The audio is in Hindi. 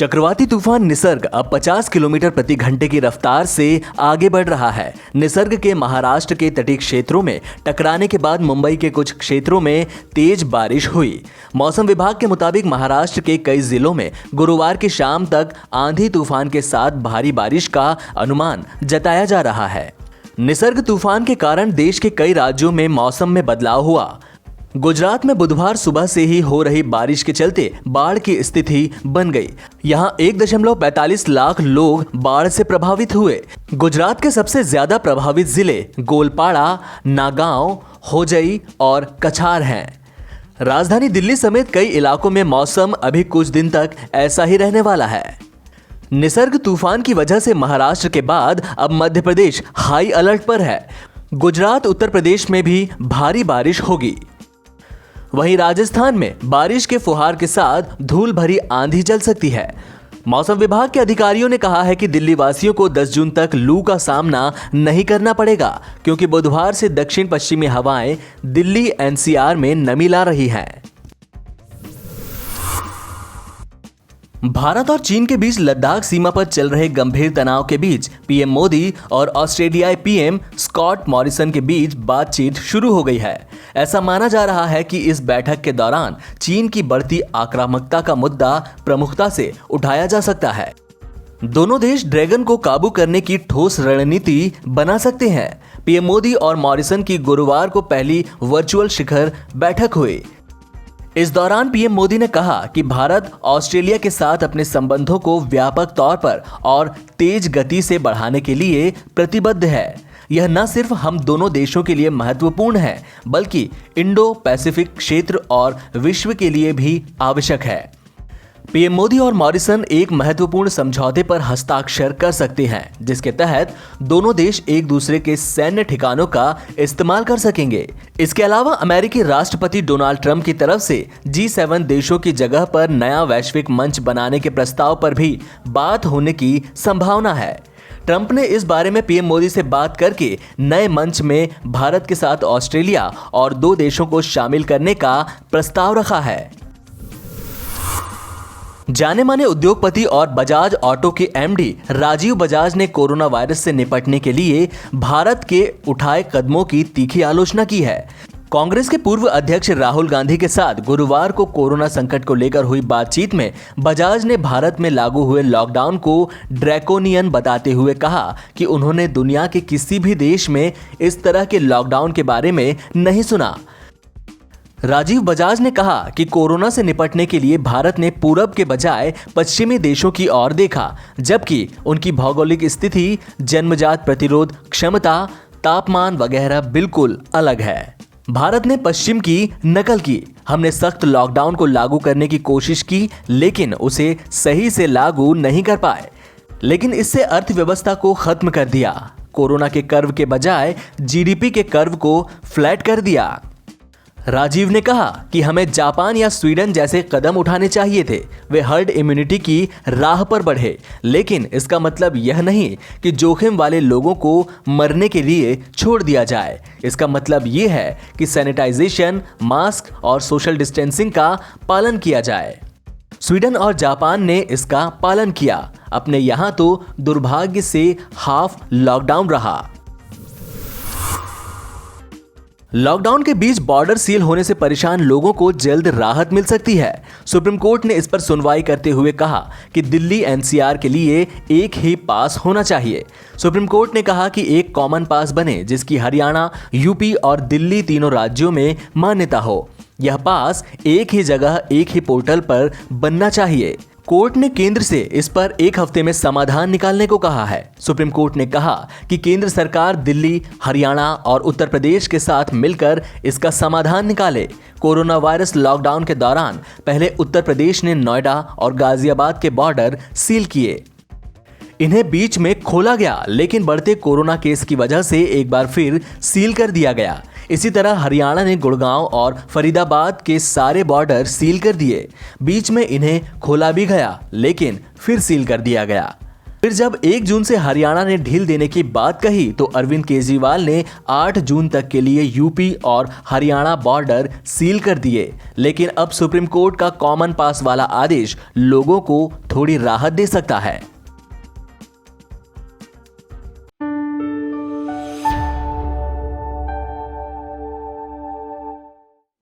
चक्रवाती तूफान निसर्ग अब 50 किलोमीटर प्रति घंटे की रफ्तार से आगे बढ़ रहा है। निसर्ग के महाराष्ट्र के तटीय क्षेत्रों में टकराने के बाद मुंबई के कुछ क्षेत्रों में तेज बारिश हुई। मौसम विभाग के मुताबिक महाराष्ट्र के कई जिलों में गुरुवार की शाम तक आंधी तूफान के साथ भारी बारिश का अनुमान जताया जा रहा है। निसर्ग तूफान के कारण देश के कई राज्यों में मौसम में बदलाव हुआ। गुजरात में बुधवार सुबह से ही हो रही बारिश के चलते बाढ़ की स्थिति बन गई। यहां 1.45 लाख लोग बाढ़ से प्रभावित हुए। गुजरात के सबसे ज्यादा प्रभावित जिले गोलपाड़ा, नागांव, होजई और कछार हैं। राजधानी दिल्ली समेत कई इलाकों में मौसम अभी कुछ दिन तक ऐसा ही रहने वाला है। निसर्ग तूफान की वजह से महाराष्ट्र के बाद अब मध्य प्रदेश हाई अलर्ट पर है। गुजरात, उत्तर प्रदेश में भी भारी बारिश होगी। वहीं राजस्थान में बारिश के फुहार के साथ धूल भरी आंधी चल सकती है। मौसम विभाग के अधिकारियों ने कहा है कि दिल्ली वासियों को 10 जून तक लू का सामना नहीं करना पड़ेगा, क्योंकि बुधवार से दक्षिण पश्चिमी हवाएं दिल्ली एनसीआर में नमी ला रही हैं। भारत और चीन के बीच लद्दाख सीमा पर चल रहे गंभीर तनाव के बीच पीएम मोदी और ऑस्ट्रेलियाई पीएम स्कॉट मॉरिसन के बीच बातचीत शुरू हो गई है। ऐसा माना जा रहा है कि इस बैठक के दौरान चीन की बढ़ती आक्रामकता का मुद्दा प्रमुखता से उठाया जा सकता है। दोनों देश ड्रैगन को काबू करने की ठोस रणनीति बना सकते हैं। पीएम मोदी और मॉरिसन की गुरुवार को पहली वर्चुअल शिखर बैठक हुई। इस दौरान पीएम मोदी ने कहा कि भारत ऑस्ट्रेलिया के साथ अपने संबंधों को व्यापक तौर पर और तेज गति से बढ़ाने के लिए प्रतिबद्ध है। यह न सिर्फ हम दोनों देशों के लिए महत्वपूर्ण है, बल्कि इंडो पैसिफिक क्षेत्र और विश्व के लिए भी आवश्यक है। पीएम मोदी और मॉरिसन एक महत्वपूर्ण समझौते पर हस्ताक्षर कर सकते हैं, जिसके तहत दोनों देश एक दूसरे के सैन्य ठिकानों का इस्तेमाल कर सकेंगे। इसके अलावा अमेरिकी राष्ट्रपति डोनाल्ड ट्रंप की तरफ से G7 देशों की जगह पर नया वैश्विक मंच बनाने के प्रस्ताव पर भी बात होने की संभावना है। ट्रंप ने इस बारे में पीएम मोदी से बात करके नए मंच में भारत के साथ ऑस्ट्रेलिया और 2 देशों को शामिल करने का प्रस्ताव रखा है। जाने माने उद्योगपति और बजाज ऑटो के एमडी राजीव बजाज ने कोरोना वायरस से निपटने के लिए भारत के उठाए कदमों की तीखी आलोचना की है। कांग्रेस के पूर्व अध्यक्ष राहुल गांधी के साथ गुरुवार को कोरोना संकट को लेकर हुई बातचीत में बजाज ने भारत में लागू हुए लॉकडाउन को ड्रैकोनियन बताते हुए कहा कि उन्होंने दुनिया के किसी भी देश में इस तरह के लॉकडाउन के बारे में नहीं सुना। राजीव बजाज ने कहा कि कोरोना से निपटने के लिए भारत ने पूरब के बजाय पश्चिमी देशों की ओर देखा, जबकि उनकी भौगोलिक स्थिति, जन्मजात प्रतिरोध क्षमता, तापमान वगैरह बिल्कुल अलग है। भारत ने पश्चिम की नकल की। हमने सख्त लॉकडाउन को लागू करने की कोशिश की, लेकिन उसे सही से लागू नहीं कर पाए, लेकिन इससे अर्थव्यवस्था को खत्म कर दिया। कोरोना के कर्व के बजाय जीडीपी के कर्व को फ्लैट कर दिया। राजीव ने कहा कि हमें जापान या स्वीडन जैसे कदम उठाने चाहिए थे। वे हर्ड इम्यूनिटी की राह पर बढ़े, लेकिन इसका मतलब यह नहीं कि जोखिम वाले लोगों को मरने के लिए छोड़ दिया जाए। इसका मतलब यह है कि सैनिटाइजेशन, मास्क और सोशल डिस्टेंसिंग का पालन किया जाए। स्वीडन और जापान ने इसका पालन किया। अपने यहां तो दुर्भाग्य से हाफ लॉकडाउन रहा। लॉकडाउन के बीच बॉर्डर सील होने से परेशान लोगों को जल्द राहत मिल सकती है। सुप्रीम कोर्ट ने इस पर सुनवाई करते हुए कहा कि दिल्ली एनसीआर के लिए एक ही पास होना चाहिए। सुप्रीम कोर्ट ने कहा कि एक कॉमन पास बने जिसकी हरियाणा, यूपी और दिल्ली तीनों राज्यों में मान्यता हो। यह पास एक ही जगह, एक ही पोर्टल पर बनना चाहिए। कोर्ट ने केंद्र से इस पर 1 हफ्ते में समाधान निकालने को कहा है। सुप्रीम कोर्ट ने कहा कि केंद्र सरकार दिल्ली, हरियाणा और उत्तर प्रदेश के साथ मिलकर इसका समाधान निकाले। कोरोना वायरस लॉकडाउन के दौरान पहले उत्तर प्रदेश ने नोएडा और गाजियाबाद के बॉर्डर सील किए। इन्हें बीच में खोला गया, लेकिन बढ़ते कोरोना केस की वजह से एक बार फिर सील कर दिया गया। इसी तरह हरियाणा ने गुड़गांव और फरीदाबाद के सारे बॉर्डर सील कर दिए। बीच में इन्हें खोला भी गया, लेकिन फिर सील कर दिया गया। फिर जब 1 जून से हरियाणा ने ढील देने की बात कही तो अरविंद केजरीवाल ने 8 जून तक के लिए यूपी और हरियाणा बॉर्डर सील कर दिए। लेकिन अब सुप्रीम कोर्ट का कॉमन पास वाला आदेश लोगों को थोड़ी राहत दे सकता है।